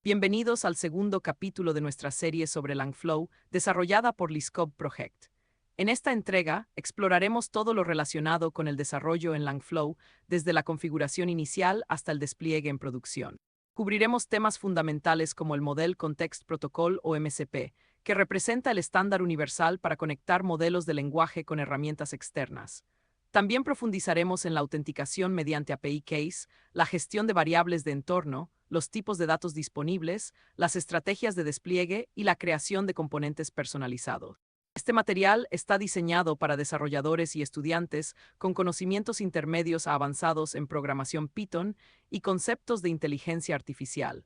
Bienvenidos al segundo capítulo de nuestra serie sobre Langflow, desarrollada por Liskov Project. En esta entrega, exploraremos todo lo relacionado con el desarrollo en Langflow, desde la configuración inicial hasta el despliegue en producción. Cubriremos temas fundamentales como el Model Context Protocol o MCP, que representa el estándar universal para conectar modelos de lenguaje con herramientas externas. También profundizaremos en la autenticación mediante API Keys, la gestión de variables de entorno, los tipos de datos disponibles, las estrategias de despliegue y la creación de componentes personalizados. Este material está diseñado para desarrolladores y estudiantes con conocimientos intermedios a avanzados en programación Python y conceptos de inteligencia artificial.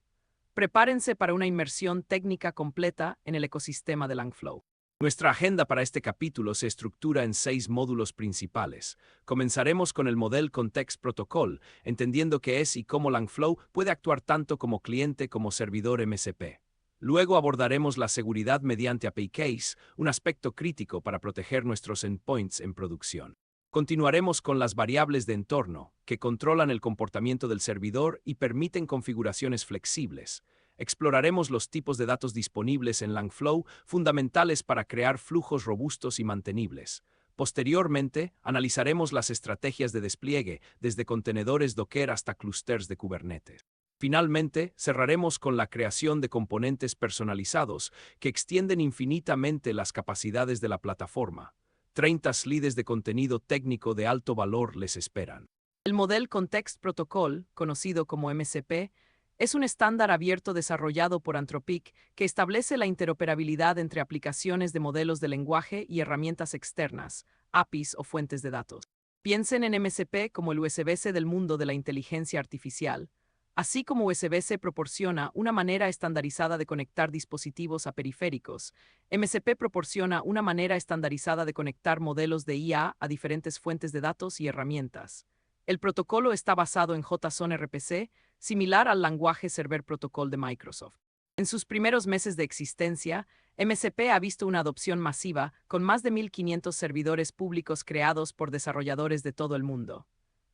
Prepárense para una inmersión técnica completa en el ecosistema de Langflow. Nuestra agenda para este capítulo se estructura en 6 módulos principales. Comenzaremos con el Model Context Protocol, entendiendo qué es y cómo Langflow puede actuar tanto como cliente como servidor MCP. Luego abordaremos la seguridad mediante API Keys, un aspecto crítico para proteger nuestros endpoints en producción. Continuaremos con las variables de entorno, que controlan el comportamiento del servidor y permiten configuraciones flexibles. Exploraremos los tipos de datos disponibles en Langflow, fundamentales para crear flujos robustos y mantenibles. Posteriormente, analizaremos las estrategias de despliegue, desde contenedores Docker hasta clústeres de Kubernetes. Finalmente, cerraremos con la creación de componentes personalizados que extienden infinitamente las capacidades de la plataforma. 30 slides de contenido técnico de alto valor les esperan. El Model Context Protocol, conocido como MCP, es un estándar abierto desarrollado por Anthropic que establece la interoperabilidad entre aplicaciones de modelos de lenguaje y herramientas externas, APIs o fuentes de datos. Piensen en MCP como el USB-C del mundo de la inteligencia artificial. Así como USB-C proporciona una manera estandarizada de conectar dispositivos a periféricos, MCP proporciona una manera estandarizada de conectar modelos de IA a diferentes fuentes de datos y herramientas. El protocolo está basado en JSON RPC, similar al lenguaje Server Protocol de Microsoft. En sus primeros meses de existencia, MCP ha visto una adopción masiva, con más de 1.500 servidores públicos creados por desarrolladores de todo el mundo.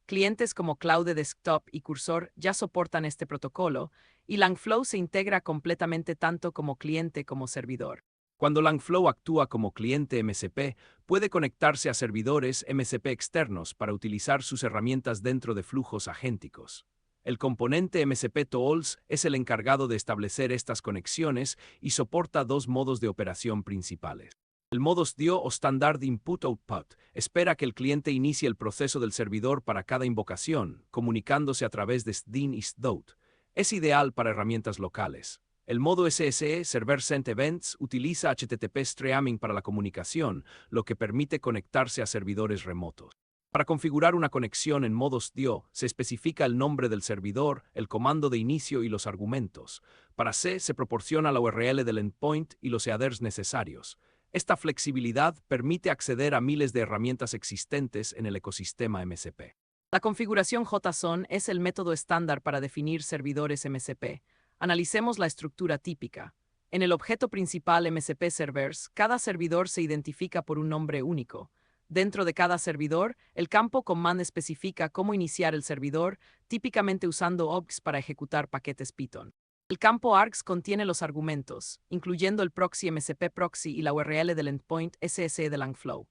Clientes como Cloud Desktop y Cursor ya soportan este protocolo, y Langflow se integra completamente tanto como cliente como servidor. Cuando Langflow actúa como cliente MCP, puede conectarse a servidores MCP externos para utilizar sus herramientas dentro de flujos agénticos. El componente MCP Tools es el encargado de establecer estas conexiones y soporta 2 modos de operación principales. El modo SDIO o Standard Input-Output espera que el cliente inicie el proceso del servidor para cada invocación, comunicándose a través de SDIN y SDOT. Es ideal para herramientas locales. El modo SSE, Server Sent Events, utiliza HTTP Streaming para la comunicación, lo que permite conectarse a servidores remotos. Para configurar una conexión en modo SDIO, se especifica el nombre del servidor, el comando de inicio y los argumentos. Para C, se proporciona la URL del endpoint y los headers necesarios. Esta flexibilidad permite acceder a miles de herramientas existentes en el ecosistema MCP. La configuración JSON es el método estándar para definir servidores MCP. Analicemos la estructura típica. En el objeto principal MCP Servers, cada servidor se identifica por un nombre único. Dentro de cada servidor, el campo command especifica cómo iniciar el servidor, típicamente usando OGS para ejecutar paquetes Python. El campo args contiene los argumentos, incluyendo el proxy MCP proxy y la URL del endpoint SSE de Langflow.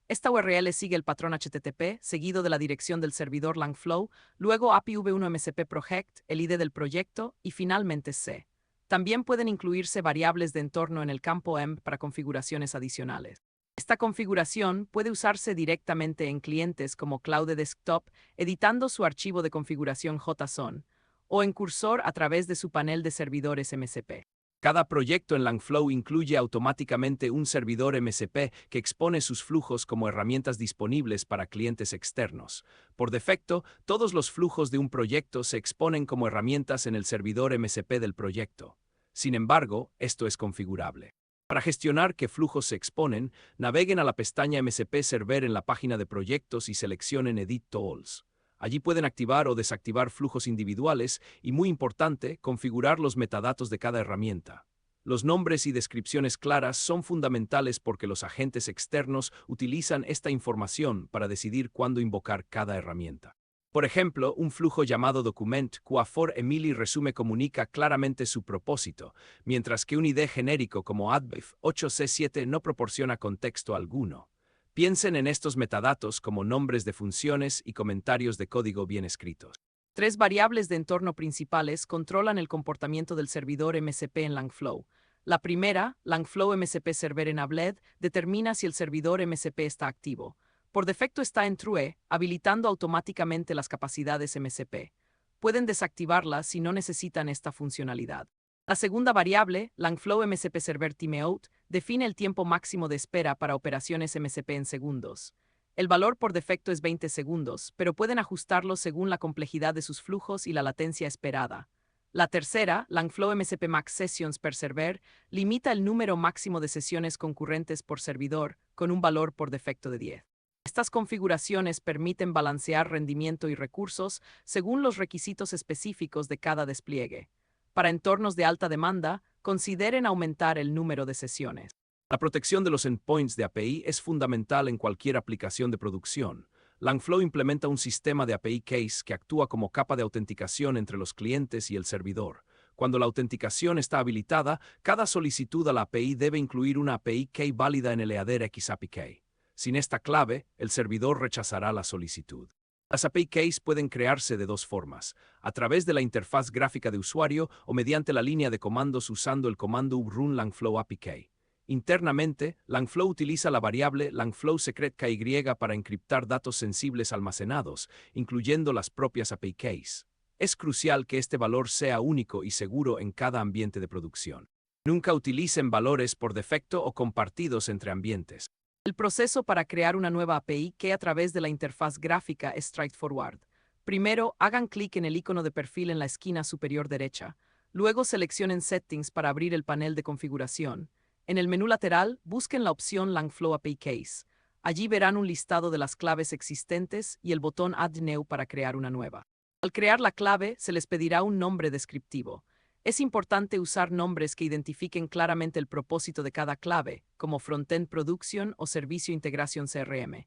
Esta URL sigue el patrón HTTP, seguido de la dirección del servidor Langflow, luego API v1 MCP Project, el ID del proyecto y finalmente C. También pueden incluirse variables de entorno en el campo EMP para configuraciones adicionales. Esta configuración puede usarse directamente en clientes como Cloud Desktop, editando su archivo de configuración JSON, o en Cursor a través de su panel de servidores MCP. Cada proyecto en Langflow incluye automáticamente un servidor MCP que expone sus flujos como herramientas disponibles para clientes externos. Por defecto, todos los flujos de un proyecto se exponen como herramientas en el servidor MCP del proyecto. Sin embargo, esto es configurable. Para gestionar qué flujos se exponen, naveguen a la pestaña MCP Server en la página de proyectos y seleccionen Edit Tools. Allí pueden activar o desactivar flujos individuales y, muy importante, configurar los metadatos de cada herramienta. Los nombres y descripciones claras son fundamentales porque los agentes externos utilizan esta información para decidir cuándo invocar cada herramienta. Por ejemplo, un flujo llamado document QA4 Emily resume comunica claramente su propósito, mientras que un ID genérico como adbif 8c7 no proporciona contexto alguno. Piensen en estos metadatos como nombres de funciones y comentarios de código bien escritos. Tres variables de entorno principales controlan el comportamiento del servidor MCP en Langflow. La primera, Langflow MCP Server Enabled, determina si el servidor MCP está activo. Por defecto está en True, habilitando automáticamente las capacidades MCP. Pueden desactivarlas si no necesitan esta funcionalidad. La segunda variable, Langflow MCP Server Timeout, define el tiempo máximo de espera para operaciones MCP en segundos. El valor por defecto es 20 segundos, pero pueden ajustarlo según la complejidad de sus flujos y la latencia esperada. La tercera, Langflow MCP Max Sessions per Server, limita el número máximo de sesiones concurrentes por servidor, con un valor por defecto de 10. Estas configuraciones permiten balancear rendimiento y recursos según los requisitos específicos de cada despliegue. Para entornos de alta demanda, consideren aumentar el número de sesiones. La protección de los endpoints de API es fundamental en cualquier aplicación de producción. Langflow implementa un sistema de API Case que actúa como capa de autenticación entre los clientes y el servidor. Cuando la autenticación está habilitada, cada solicitud a la API debe incluir una API Key válida en el header XAPI. Sin esta clave, el servidor rechazará la solicitud. Las API Keys pueden crearse de dos formas, a través de la interfaz gráfica de usuario o mediante la línea de comandos usando el comando run langflow API Key. Internamente, Langflow utiliza la variable Langflow Secret KY para encriptar datos sensibles almacenados, incluyendo las propias API Keys. Es crucial que este valor sea único y seguro en cada ambiente de producción. Nunca utilicen valores por defecto o compartidos entre ambientes. El proceso para crear una nueva API que a través de la interfaz gráfica es straightforward. Primero, hagan clic en el icono de perfil en la esquina superior derecha. Luego seleccionen Settings para abrir el panel de configuración. En el menú lateral, busquen la opción Langflow API Case. Allí verán un listado de las claves existentes y el botón Add New para crear una nueva. Al crear la clave, se les pedirá un nombre descriptivo. Es importante usar nombres que identifiquen claramente el propósito de cada clave, como Frontend Production o Servicio Integración CRM.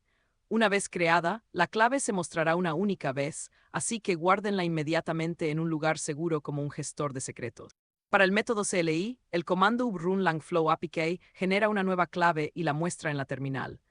Una vez creada, la clave se mostrará una única vez, así que guárdenla inmediatamente en un lugar seguro como un gestor de secretos. Para el método CLI, el comando run langflow API genera una nueva clave y la muestra en la terminal.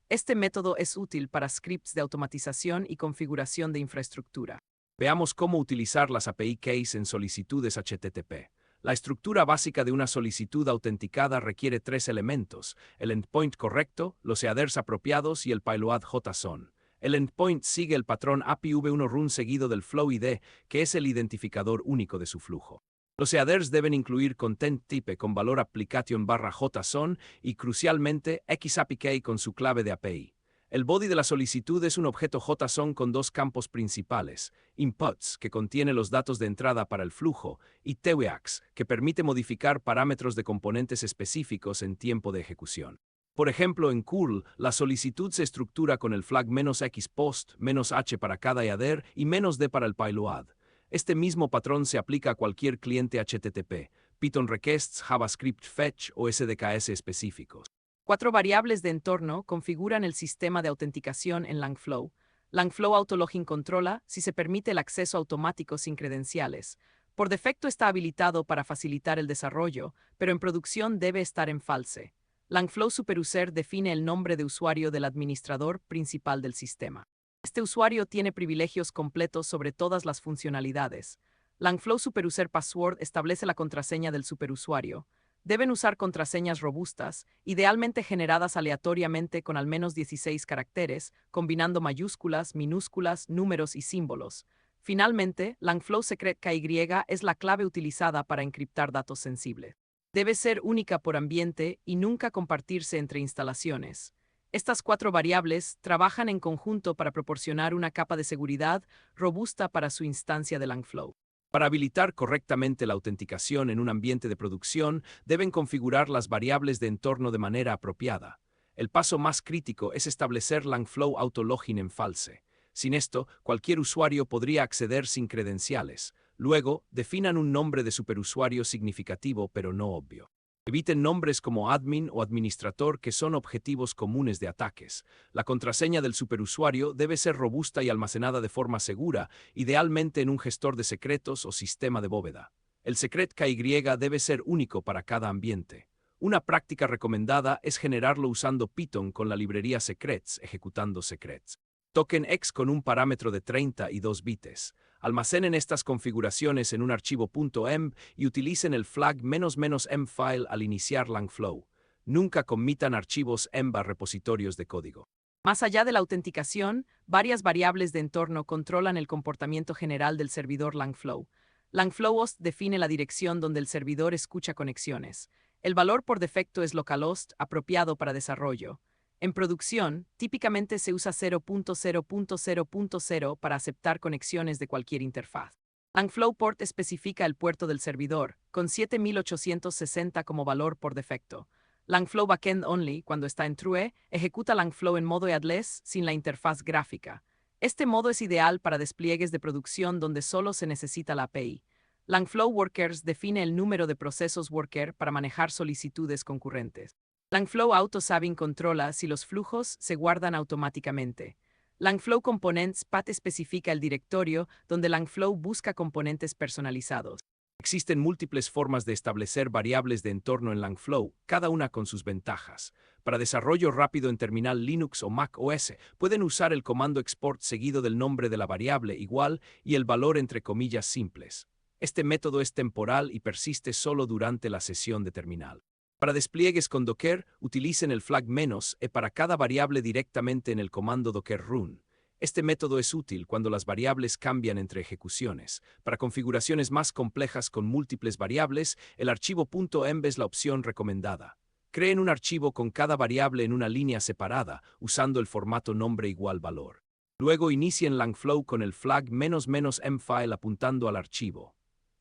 Este método es útil para scripts de automatización y configuración de infraestructura. Veamos cómo utilizar las API Keys en solicitudes HTTP. La estructura básica de una solicitud autenticada requiere tres elementos: el endpoint correcto, los headers apropiados y el payload JSON. El endpoint sigue el patrón API v1 run seguido del flow ID, que es el identificador único de su flujo. Los headers deben incluir content type con valor application/JSON y, crucialmente, XAPI con su clave de API. El body de la solicitud es un objeto JSON con dos campos principales: inputs, que contiene los datos de entrada para el flujo, y TWAX, que permite modificar parámetros de componentes específicos en tiempo de ejecución. Por ejemplo, en curl, la solicitud se estructura con el flag "-x post", "-h" para cada header y "-d" para el payload. Este mismo patrón se aplica a cualquier cliente HTTP, Python requests, JavaScript fetch o SDKS específicos. 4 variables de entorno configuran el sistema de autenticación en Langflow. Langflow Autologin controla si se permite el acceso automático sin credenciales. Por defecto está habilitado para facilitar el desarrollo, pero en producción debe estar en false. Langflow Superuser define el nombre de usuario del administrador principal del sistema. Este usuario tiene privilegios completos sobre todas las funcionalidades. Langflow Superuser Password establece la contraseña del superusuario. Deben usar contraseñas robustas, idealmente generadas aleatoriamente con al menos 16 caracteres, combinando mayúsculas, minúsculas, números y símbolos. Finalmente, Langflow Secret KY es la clave utilizada para encriptar datos sensibles. Debe ser única por ambiente y nunca compartirse entre instalaciones. Estas 4 variables trabajan en conjunto para proporcionar una capa de seguridad robusta para su instancia de Langflow. Para habilitar correctamente la autenticación en un ambiente de producción, deben configurar las variables de entorno de manera apropiada. El paso más crítico es establecer Langflow Autologin en false. Sin esto, cualquier usuario podría acceder sin credenciales. Luego, definan un nombre de superusuario significativo pero no obvio. Eviten nombres como admin o administrador que son objetivos comunes de ataques. La contraseña del superusuario debe ser robusta y almacenada de forma segura, idealmente en un gestor de secretos o sistema de bóveda. El secret KY debe ser único para cada ambiente. Una práctica recomendada es generarlo usando Python con la librería secrets, ejecutando secrets. Token X con un parámetro de 32 bits. Almacenen estas configuraciones en un archivo .env y utilicen el flag --m file al iniciar Langflow. Nunca comitan archivos env a repositorios de código. Más allá de la autenticación, varias variables de entorno controlan el comportamiento general del servidor Langflow. Langflowhost define la dirección donde el servidor escucha conexiones. El valor por defecto es localhost, apropiado para desarrollo. En producción, típicamente se usa 0.0.0.0 para aceptar conexiones de cualquier interfaz. Langflow port especifica el puerto del servidor, con 7860 como valor por defecto. Langflow Backend Only, cuando está en True, ejecuta Langflow en modo headless sin la interfaz gráfica. Este modo es ideal para despliegues de producción donde solo se necesita la API. Langflow Workers define el número de procesos worker para manejar solicitudes concurrentes. Langflow Autosaving controla si los flujos se guardan automáticamente. Langflow Components PAT especifica el directorio donde Langflow busca componentes personalizados. Existen múltiples formas de establecer variables de entorno en Langflow, cada una con sus ventajas. Para desarrollo rápido en terminal Linux o Mac OS, pueden usar el comando export seguido del nombre de la variable igual y el valor entre comillas simples. Este método es temporal y persiste solo durante la sesión de terminal. Para despliegues con Docker, utilicen el flag -e para cada variable directamente en el comando docker run. Este método es útil cuando las variables cambian entre ejecuciones. Para configuraciones más complejas con múltiples variables, el archivo .env es la opción recomendada. Creen un archivo con cada variable en una línea separada, usando el formato nombre igual valor. Luego inicien Langflow con el flag --m file apuntando al archivo.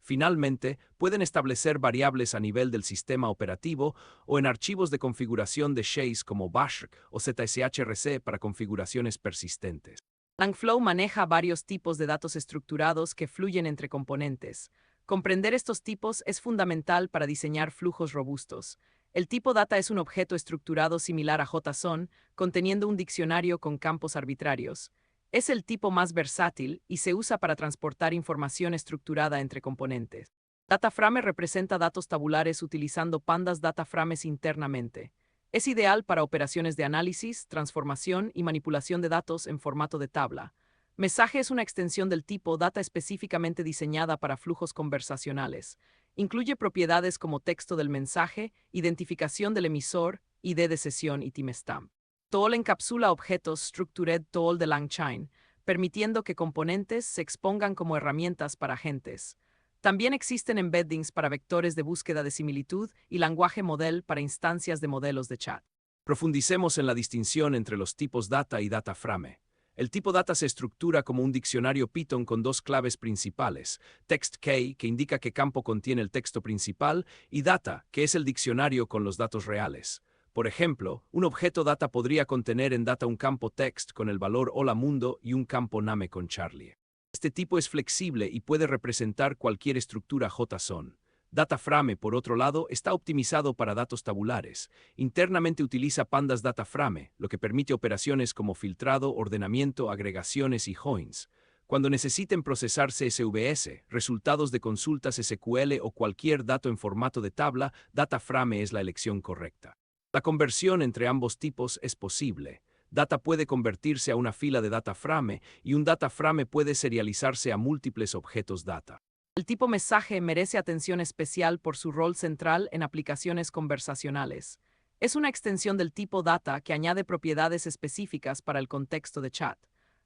Finalmente, pueden establecer variables a nivel del sistema operativo o en archivos de configuración de shades como bash o zshrc para configuraciones persistentes. Langflow maneja varios tipos de datos estructurados que fluyen entre componentes. Comprender estos tipos es fundamental para diseñar flujos robustos. El tipo data es un objeto estructurado similar a JSON, conteniendo un diccionario con campos arbitrarios. Es el tipo más versátil y se usa para transportar información estructurada entre componentes. Dataframe representa datos tabulares utilizando pandas dataframes internamente. Es ideal para operaciones de análisis, transformación y manipulación de datos en formato de tabla. Mensaje es una extensión del tipo data específicamente diseñada para flujos conversacionales. Incluye propiedades como texto del mensaje, identificación del emisor, ID de sesión y timestamp. Tool encapsula objetos Structured Tool de LangChain, permitiendo que componentes se expongan como herramientas para agentes. También existen embeddings para vectores de búsqueda de similitud y lenguaje model para instancias de modelos de chat. Profundicemos en la distinción entre los tipos data y dataframe. El tipo data se estructura como un diccionario Python con dos claves principales: text key, que indica qué campo contiene el texto principal, y data, que es el diccionario con los datos reales. Por ejemplo, un objeto data podría contener en data un campo text con el valor hola mundo y un campo name con Charlie. Este tipo es flexible y puede representar cualquier estructura JSON. Dataframe, por otro lado, está optimizado para datos tabulares. Internamente utiliza pandas dataframe, lo que permite operaciones como filtrado, ordenamiento, agregaciones y joins. Cuando necesiten procesar CSVS, resultados de consultas SQL o cualquier dato en formato de tabla, dataframe es la elección correcta. La conversión entre ambos tipos es posible. Data puede convertirse a una fila de dataframe y un dataframe puede serializarse a múltiples objetos data. El tipo mensaje merece atención especial por su rol central en aplicaciones conversacionales. Es una extensión del tipo data que añade propiedades específicas para el contexto de chat.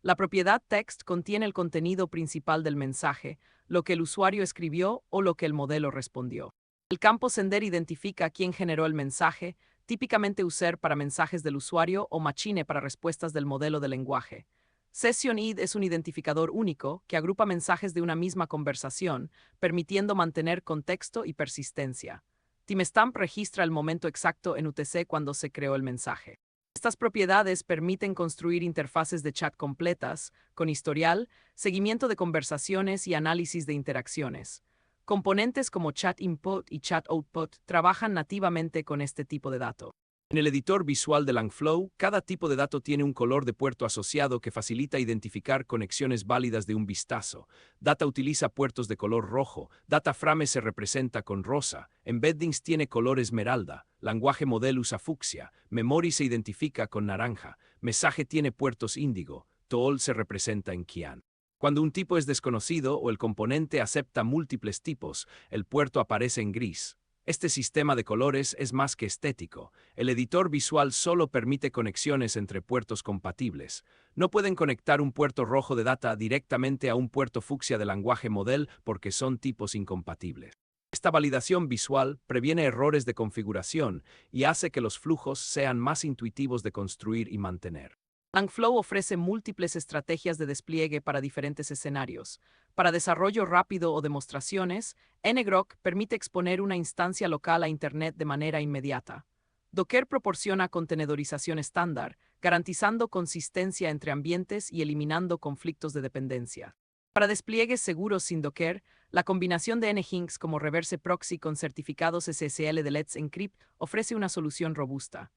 La propiedad text contiene el contenido principal del mensaje, lo que el usuario escribió o lo que el modelo respondió. El campo sender identifica quién generó el mensaje, típicamente user para mensajes del usuario o machine para respuestas del modelo de lenguaje. Session ID es un identificador único que agrupa mensajes de una misma conversación, permitiendo mantener contexto y persistencia. Timestamp registra el momento exacto en UTC cuando se creó el mensaje. Estas propiedades permiten construir interfaces de chat completas, con historial, seguimiento de conversaciones y análisis de interacciones. Componentes como Chat Input y Chat Output trabajan nativamente con este tipo de dato. En el editor visual de Langflow, cada tipo de dato tiene un color de puerto asociado que facilita identificar conexiones válidas de un vistazo. Data utiliza puertos de color rojo, Data Frame se representa con rosa, Embeddings tiene color esmeralda, Lenguaje Model usa fucsia, Memory se identifica con naranja, Mensaje tiene puertos índigo, Tool se representa en cian. Cuando un tipo es desconocido o el componente acepta múltiples tipos, el puerto aparece en gris. Este sistema de colores es más que estético. El editor visual solo permite conexiones entre puertos compatibles. No pueden conectar un puerto rojo de data directamente a un puerto fucsia de lenguaje model porque son tipos incompatibles. Esta validación visual previene errores de configuración y hace que los flujos sean más intuitivos de construir y mantener. Langflow ofrece múltiples estrategias de despliegue para diferentes escenarios. Para desarrollo rápido o demostraciones, ngrok permite exponer una instancia local a Internet de manera inmediata. Docker proporciona contenedorización estándar, garantizando consistencia entre ambientes y eliminando conflictos de dependencia. Para despliegues seguros sin Docker, la combinación de Nginx como reverse proxy con certificados SSL de Let's Encrypt ofrece una solución robusta.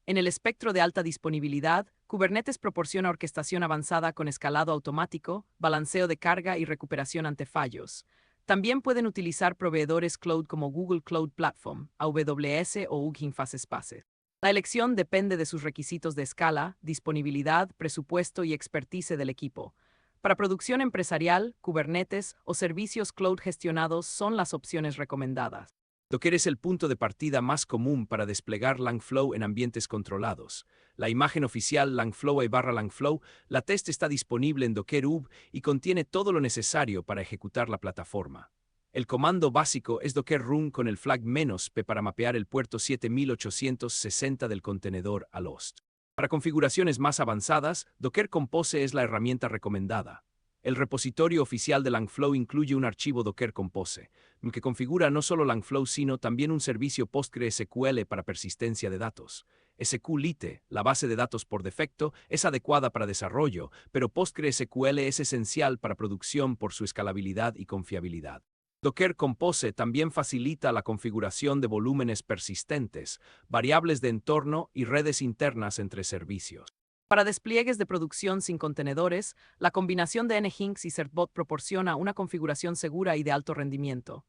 En el espectro de alta disponibilidad, Kubernetes proporciona orquestación avanzada con escalado automático, balanceo de carga y recuperación ante fallos. También pueden utilizar proveedores cloud como Google Cloud Platform, AWS o Hugging Fastespace. La elección depende de sus requisitos de escala, disponibilidad, presupuesto y expertise del equipo. Para producción empresarial, Kubernetes o servicios cloud gestionados son las opciones recomendadas. Docker es el punto de partida más común para desplegar Langflow en ambientes controlados. La imagen oficial Langflow la test está disponible en Docker Hub y contiene todo lo necesario para ejecutar la plataforma. El comando básico es docker run con el flag "-p" para mapear el puerto 7860 del contenedor al host. Para configuraciones más avanzadas, Docker Compose es la herramienta recomendada. El repositorio oficial de Langflow incluye un archivo Docker Compose, que configura no solo Langflow sino también un servicio PostgreSQL para persistencia de datos. SQLite, la base de datos por defecto, es adecuada para desarrollo, pero PostgreSQL es esencial para producción por su escalabilidad y confiabilidad. Docker Compose también facilita la configuración de volúmenes persistentes, variables de entorno y redes internas entre servicios. Para despliegues de producción sin contenedores, la combinación de Nginx y Certbot proporciona una configuración segura y de alto rendimiento.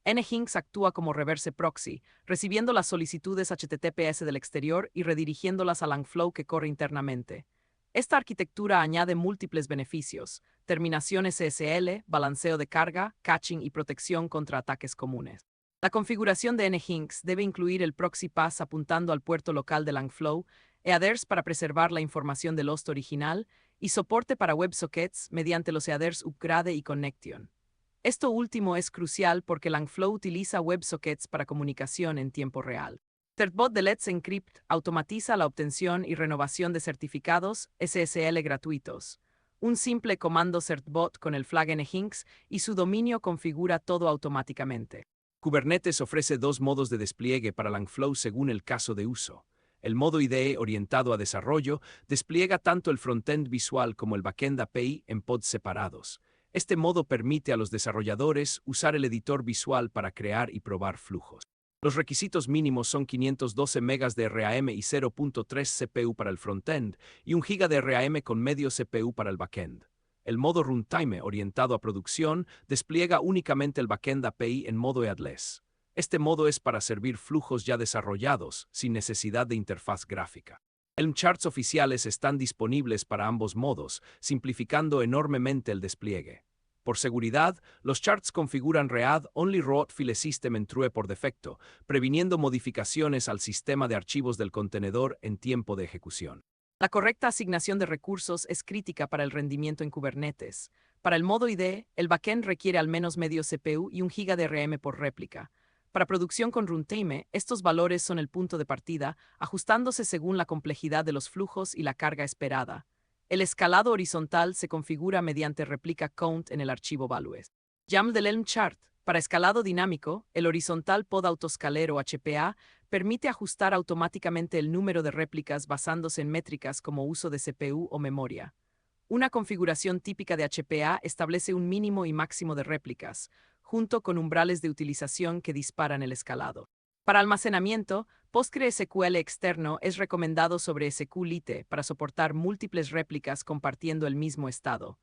Nginx actúa como reverse proxy, recibiendo las solicitudes HTTPS del exterior y redirigiéndolas a Langflow que corre internamente. Esta arquitectura añade múltiples beneficios: terminación SSL, balanceo de carga, caching y protección contra ataques comunes. La configuración de Nginx debe incluir el proxy pass apuntando al puerto local de Langflow, headers para preservar la información del host original y soporte para WebSockets mediante los headers Upgrade y Connection. Esto último es crucial porque Langflow utiliza WebSockets para comunicación en tiempo real. Certbot de Let's Encrypt automatiza la obtención y renovación de certificados SSL gratuitos. Un simple comando certbot con el flag Nginx y su dominio configura todo automáticamente. Kubernetes ofrece dos modos de despliegue para Langflow según el caso de uso. El modo IDE orientado a desarrollo despliega tanto el frontend visual como el backend API en pods separados. Este modo permite a los desarrolladores usar el editor visual para crear y probar flujos. Los requisitos mínimos son 512 megas de RAM y 0.3 CPU para el frontend y 1 GB de RAM con medio CPU para el backend. El modo Runtime orientado a producción despliega únicamente el backend API en modo headless. Este modo es para servir flujos ya desarrollados, sin necesidad de interfaz gráfica. Helm charts oficiales están disponibles para ambos modos, simplificando enormemente el despliegue. Por seguridad, los charts configuran Read Only Root File System en True por defecto, previniendo modificaciones al sistema de archivos del contenedor en tiempo de ejecución. La correcta asignación de recursos es crítica para el rendimiento en Kubernetes. Para el modo IDE, el backend requiere al menos medio CPU y 1 GB de RAM por réplica. Para producción con Runtime, estos valores son el punto de partida, ajustándose según la complejidad de los flujos y la carga esperada. El escalado horizontal se configura mediante replica count en el archivo values. YAML del Helm chart. Para escalado dinámico, el horizontal pod autoscaler o HPA permite ajustar automáticamente el número de réplicas basándose en métricas como uso de CPU o memoria. Una configuración típica de HPA establece un mínimo y máximo de réplicas. junto con umbrales de utilización que disparan el escalado. Para almacenamiento, PostgreSQL externo es recomendado sobre SQLite para soportar múltiples réplicas compartiendo el mismo estado.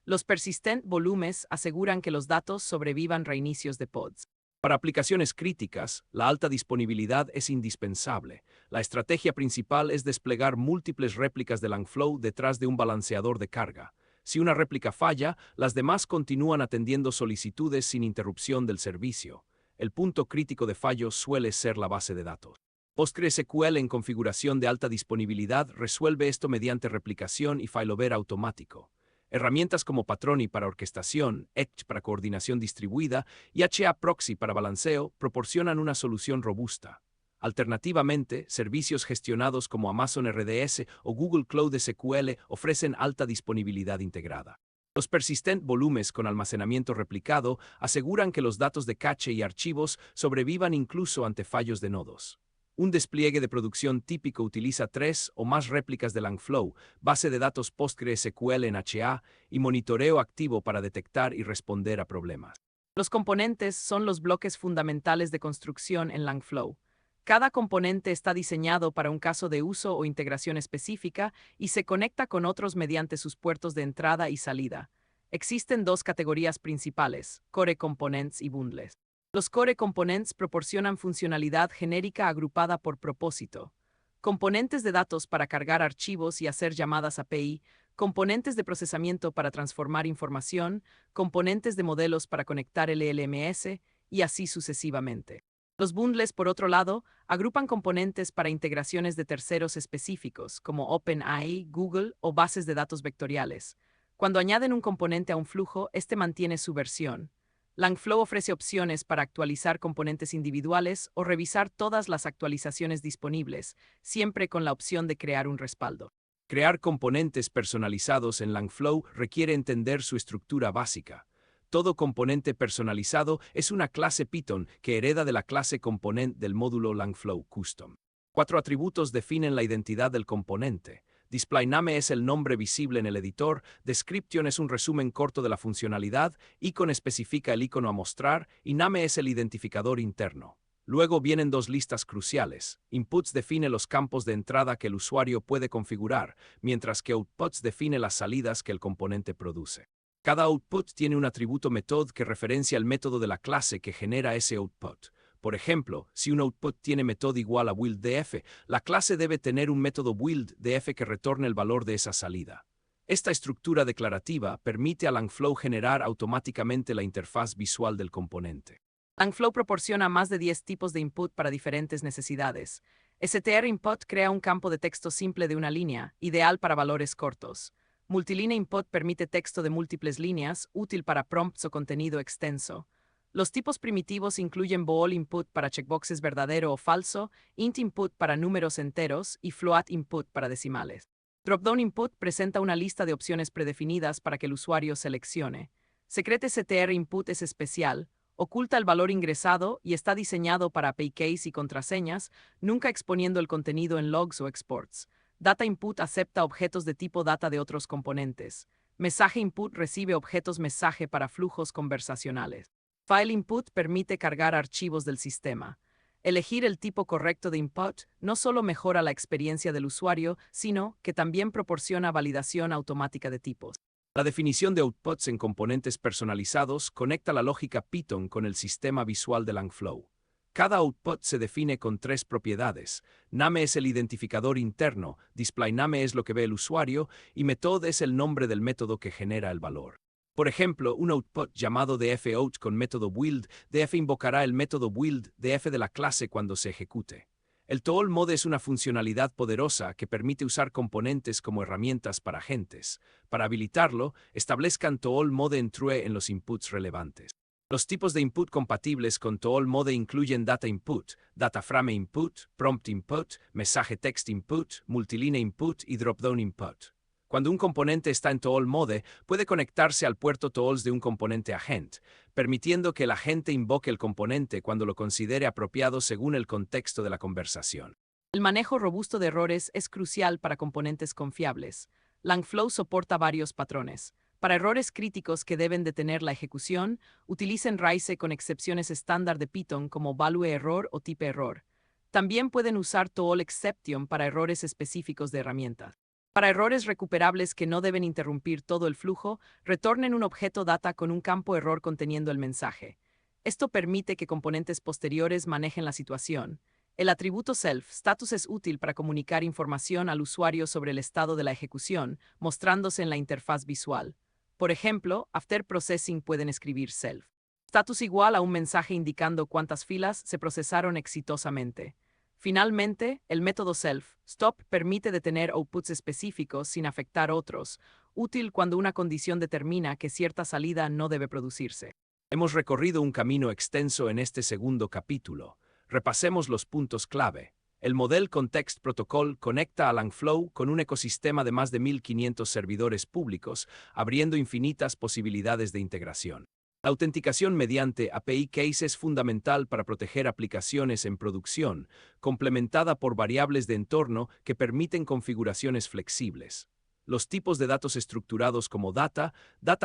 Los persistent volumes aseguran que los datos sobrevivan reinicios de pods. Para aplicaciones críticas, la alta disponibilidad es indispensable. La estrategia principal es desplegar múltiples réplicas de Langflow detrás de un balanceador de carga. Si una réplica falla, las demás continúan atendiendo solicitudes sin interrupción del servicio. El punto crítico de fallo suele ser la base de datos. PostgreSQL en configuración de alta disponibilidad resuelve esto mediante replicación y failover automático. Herramientas como Patroni para orquestación, Edge para coordinación distribuida y HAProxy para balanceo proporcionan una solución robusta. Alternativamente, servicios gestionados como Amazon RDS o Google Cloud SQL ofrecen alta disponibilidad integrada. Los persistent volumes con almacenamiento replicado aseguran que los datos de cache y archivos sobrevivan incluso ante fallos de nodos. Un despliegue de producción típico utiliza 3 o más réplicas de Langflow, base de datos PostgreSQL en HA y monitoreo activo para detectar y responder a problemas. Los componentes son los bloques fundamentales de construcción en Langflow. Cada componente está diseñado para un caso de uso o integración específica y se conecta con otros mediante sus puertos de entrada y salida. Existen dos categorías principales: Core Components y Bundles. Los Core Components proporcionan funcionalidad genérica agrupada por propósito. Componentes de datos para cargar archivos y hacer llamadas API, componentes de procesamiento para transformar información, componentes de modelos para conectar LLMS y así sucesivamente. Los bundles, por otro lado, agrupan componentes para integraciones de terceros específicos, como OpenAI, Google o bases de datos vectoriales. Cuando añaden un componente a un flujo, este mantiene su versión. Langflow ofrece opciones para actualizar componentes individuales o revisar todas las actualizaciones disponibles, siempre con la opción de crear un respaldo. Crear componentes personalizados en Langflow requiere entender su estructura básica. Todo componente personalizado es una clase Python que hereda de la clase component del módulo Langflow Custom. 4 atributos definen la identidad del componente. DisplayName es el nombre visible en el editor, Description es un resumen corto de la funcionalidad, Icon especifica el icono a mostrar y Name es el identificador interno. Luego vienen dos listas cruciales. Inputs define los campos de entrada que el usuario puede configurar, mientras que Outputs define las salidas que el componente produce. Cada output tiene un atributo method que referencia el método de la clase que genera ese output. Por ejemplo, si un output tiene método igual a WildDF, la clase debe tener un método WildDF que retorne el valor de esa salida. Esta estructura declarativa permite a Langflow generar automáticamente la interfaz visual del componente. Langflow proporciona más de 10 tipos de input para diferentes necesidades. str input crea un campo de texto simple de una línea, ideal para valores cortos. Multiline input permite texto de múltiples líneas, útil para prompts o contenido extenso. Los tipos primitivos incluyen bool input para checkboxes verdadero o falso, int input para números enteros y float input para decimales. Dropdown input presenta una lista de opciones predefinidas para que el usuario seleccione. Secret str input es especial, oculta el valor ingresado y está diseñado para API keys y contraseñas, nunca exponiendo el contenido en logs o exports. Data input acepta objetos de tipo data de otros componentes. Mensaje input recibe objetos mensaje para flujos conversacionales. File input permite cargar archivos del sistema. Elegir el tipo correcto de input no solo mejora la experiencia del usuario, sino que también proporciona validación automática de tipos. La definición de outputs en componentes personalizados conecta la lógica Python con el sistema visual de Langflow. Cada output se define con 3 propiedades. Name es el identificador interno, DisplayName es lo que ve el usuario y method es el nombre del método que genera el valor. Por ejemplo, un output llamado dfout con método WildDF invocará el método WildDF de la clase cuando se ejecute. El tool mode es una funcionalidad poderosa que permite usar componentes como herramientas para agentes. Para habilitarlo, establezcan tool mode en true en los inputs relevantes. Los tipos de input compatibles con tool mode incluyen data input, data frame input, prompt input, mensaje text input, multiline input y dropdown input. Cuando un componente está en tool mode, puede conectarse al puerto tools de un componente agent, permitiendo que el agente invoque el componente cuando lo considere apropiado según el contexto de la conversación. El manejo robusto de errores es crucial para componentes confiables. Langflow soporta varios patrones. Para errores críticos que deben detener la ejecución, utilicen RAICE con excepciones estándar de Python como value error o type error. También pueden usar tool exception para errores específicos de herramientas. Para errores recuperables que no deben interrumpir todo el flujo, retornen un objeto data con un campo error conteniendo el mensaje. Esto permite que componentes posteriores manejen la situación. El atributo self-status es útil para comunicar información al usuario sobre el estado de la ejecución, mostrándose en la interfaz visual. Por ejemplo, after processing pueden escribir self. Status igual a un mensaje indicando cuántas filas se procesaron exitosamente. Finalmente, el método self-stop permite detener outputs específicos sin afectar otros, útil cuando una condición determina que cierta salida no debe producirse. Hemos recorrido un camino extenso en este segundo capítulo. Repasemos los puntos clave. El Model Context Protocol conecta a Langflow con un ecosistema de más de 1.500 servidores públicos, abriendo infinitas posibilidades de integración. La autenticación mediante API Case es fundamental para proteger aplicaciones en producción, complementada por variables de entorno que permiten configuraciones flexibles. Los tipos de datos estructurados como data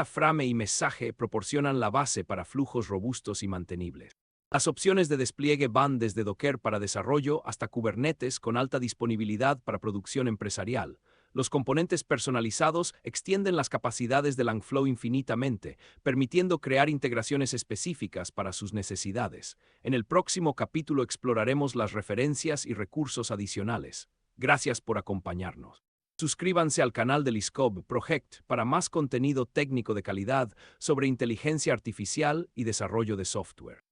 frame y mensaje proporcionan la base para flujos robustos y mantenibles. Las opciones de despliegue van desde Docker para desarrollo hasta Kubernetes con alta disponibilidad para producción empresarial. Los componentes personalizados extienden las capacidades de Langflow infinitamente, permitiendo crear integraciones específicas para sus necesidades. En el próximo capítulo exploraremos las referencias y recursos adicionales. Gracias por acompañarnos. Suscríbanse al canal del ISCOB Project para más contenido técnico de calidad sobre inteligencia artificial y desarrollo de software.